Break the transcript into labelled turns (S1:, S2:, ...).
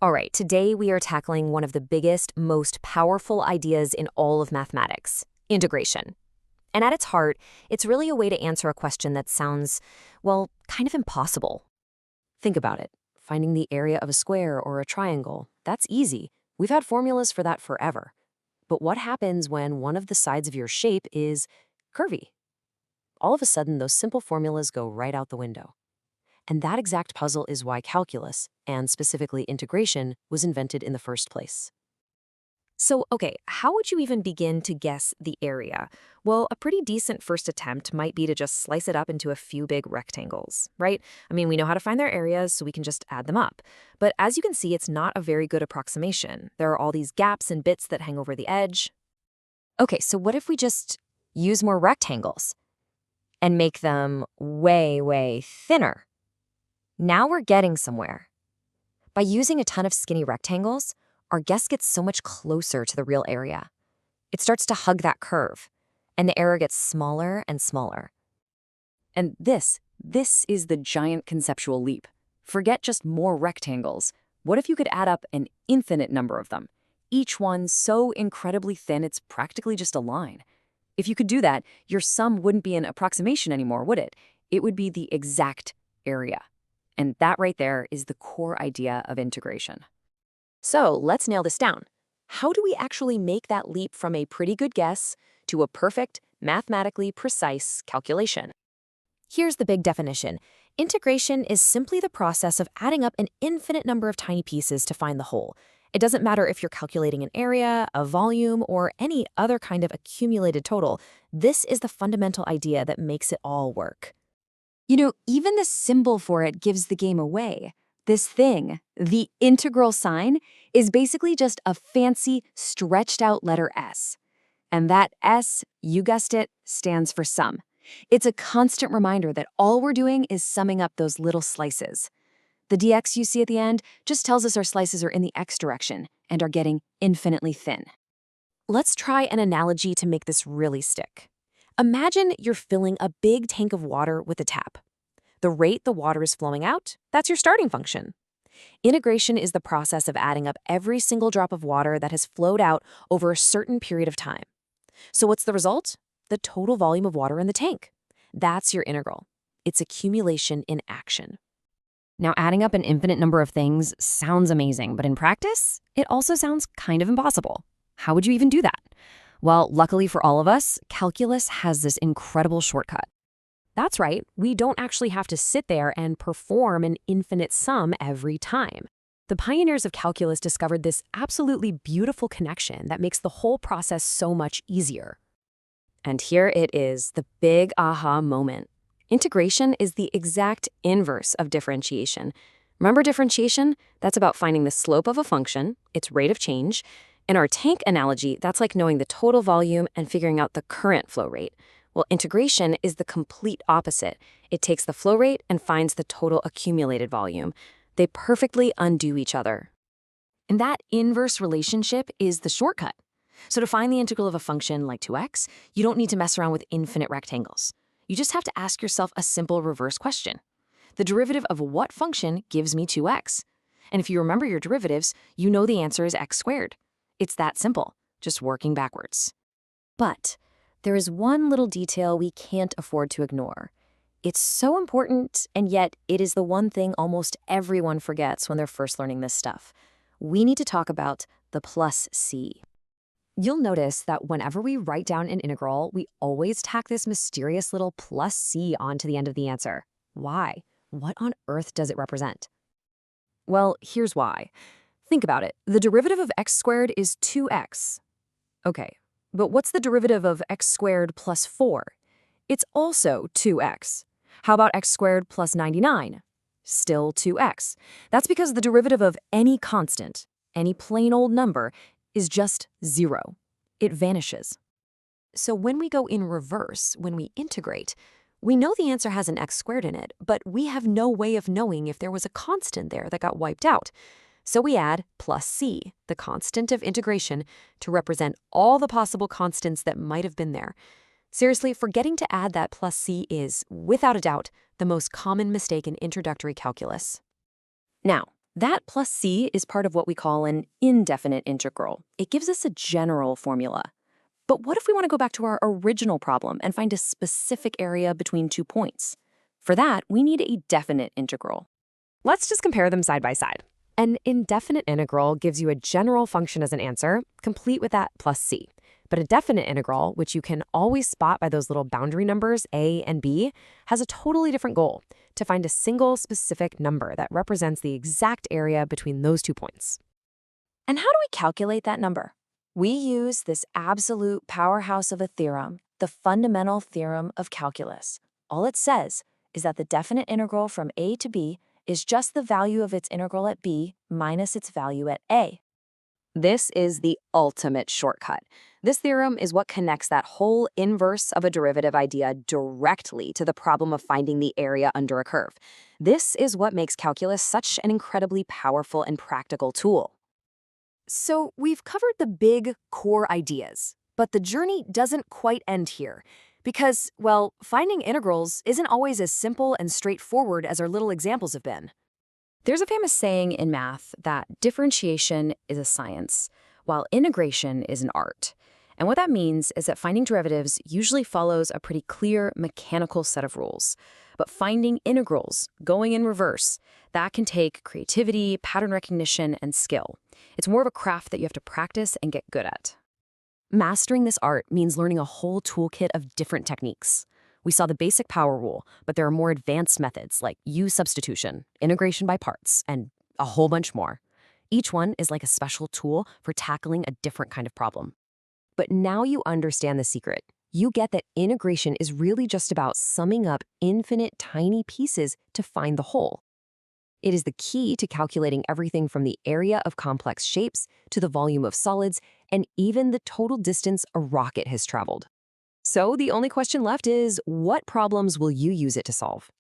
S1: All right, today we are tackling one of the biggest, most powerful ideas in all of mathematics, integration. And at its heart, it's really a way to answer a question that sounds, well, kind of impossible. Think about it. Finding the area of a square or a triangle, that's easy. We've had formulas for that forever. But what happens when one of the sides of your shape is curvy? All of a sudden, those simple formulas go right out the window. And that exact puzzle is why calculus, and specifically integration, was invented in the first place. So, okay, how would you even begin to guess the area? Well, a pretty decent first attempt might be to just slice it up into a few big rectangles, right? I mean, we know how to find their areas, so we can just add them up. But as you can see, it's not a very good approximation. There are all these gaps and bits that hang over the edge. Okay, so what if we just use more rectangles and make them way, way thinner? Now we're getting somewhere. By using a ton of skinny rectangles, our guess gets so much closer to the real area. It starts to hug that curve, and the error gets smaller and smaller.
S2: And this is the giant conceptual leap. Forget just more rectangles. What if you could add up an infinite number of them? Each one so incredibly thin it's practically just a line. If you could do that, your sum wouldn't be an approximation anymore, would it? It would be the exact area. And that right there is the core idea of integration.
S1: So let's nail this down. How do we actually make that leap from a pretty good guess to a perfect, mathematically precise calculation? Here's the big definition. Integration is simply the process of adding up an infinite number of tiny pieces to find the whole. It doesn't matter if you're calculating an area, a volume, or any other kind of accumulated total. This is the fundamental idea that makes it all work.
S2: You know, even the symbol for it gives the game away. This thing, the integral sign, is basically just a fancy, stretched out letter S. And that S, you guessed it, stands for sum. It's a constant reminder that all we're doing is summing up those little slices. The dx you see at the end just tells us our slices are in the x direction and are getting infinitely thin.
S1: Let's try an analogy to make this really stick. Imagine you're filling a big tank of water with a tap. The rate the water is flowing out, that's your starting function. Integration is the process of adding up every single drop of water that has flowed out over a certain period of time. So what's the result? The total volume of water in the tank. That's your integral. It's accumulation in action. Now, adding up an infinite number of things sounds amazing, but in practice, it also sounds kind of impossible. How would you even do that? Well, luckily for all of us, calculus has this incredible shortcut. That's right, we don't actually have to sit there and perform an infinite sum every time. The pioneers of calculus discovered this absolutely beautiful connection that makes the whole process so much easier. And here it is, the big aha moment. Integration is the exact inverse of differentiation. Remember differentiation? That's about finding the slope of a function, its rate of change. In our tank analogy, that's like knowing the total volume and figuring out the current flow rate. Well, integration is the complete opposite. It takes the flow rate and finds the total accumulated volume. They perfectly undo each other. And that inverse relationship is the shortcut. So to find the integral of a function like 2x, you don't need to mess around with infinite rectangles. You just have to ask yourself a simple reverse question. The derivative of what function gives me 2x? And if you remember your derivatives, you know the answer is x squared. It's that simple, just working backwards. But there is one little detail we can't afford to ignore. It's so important, and yet it is the one thing almost everyone forgets when they're first learning this stuff. We need to talk about the plus c. You'll notice that whenever we write down an integral, we always tack this mysterious little plus c onto the end of the answer. Why? What on earth does it represent? Well, here's why. Think about it. The derivative of x squared is 2x. Okay, but what's the derivative of x squared plus 4? It's also 2x. How about x squared plus 99? Still 2x. That's because the derivative of any constant, any plain old number, is just 0. It vanishes. So when we go in reverse, when we integrate, we know the answer has an x squared in it, but we have no way of knowing if there was a constant there that got wiped out. So we add plus c, the constant of integration, to represent all the possible constants that might have been there. Seriously, forgetting to add that plus c is, without a doubt, the most common mistake in introductory calculus. Now,
S2: That plus c is part of what we call an indefinite integral. It gives us a general formula. But what if we want to go back to our original problem and find a specific area between 2 points? For that, we need a definite integral.
S1: Let's just compare them side by side. An indefinite integral gives you a general function as an answer, complete with that plus c. But a definite integral, which you can always spot by those little boundary numbers a and b, has a totally different goal: to find a single specific number that represents the exact area between those 2 points.
S2: And how do we calculate that number? We use this absolute powerhouse of a theorem, the fundamental theorem of calculus. All it says is that the definite integral from a to b is just the value of its integral at b minus its value at a. This is the ultimate shortcut. This theorem is what connects that whole inverse of a derivative idea directly to the problem of finding the area under a curve. This is what makes calculus such an incredibly powerful and practical tool.
S1: So we've covered the big core ideas, but the journey doesn't quite end here. Because, well, finding integrals isn't always as simple and straightforward as our little examples have been.
S2: There's a famous saying in math that differentiation is a science, while integration is an art. And what that means is that finding derivatives usually follows a pretty clear mechanical set of rules. But finding integrals, going in reverse, that can take creativity, pattern recognition, and skill. It's more of a craft that you have to practice and get good at.
S1: Mastering this art means learning a whole toolkit of different techniques. We saw the basic power rule, but there are more advanced methods like u-substitution, integration by parts, and a whole bunch more. Each one is like a special tool for tackling a different kind of problem. But now you understand the secret. You get that integration is really just about summing up infinite tiny pieces to find the whole. It is the key to calculating everything from the area of complex shapes to the volume of solids and even the total distance a rocket has traveled. So the only question left is, what problems will you use it to solve?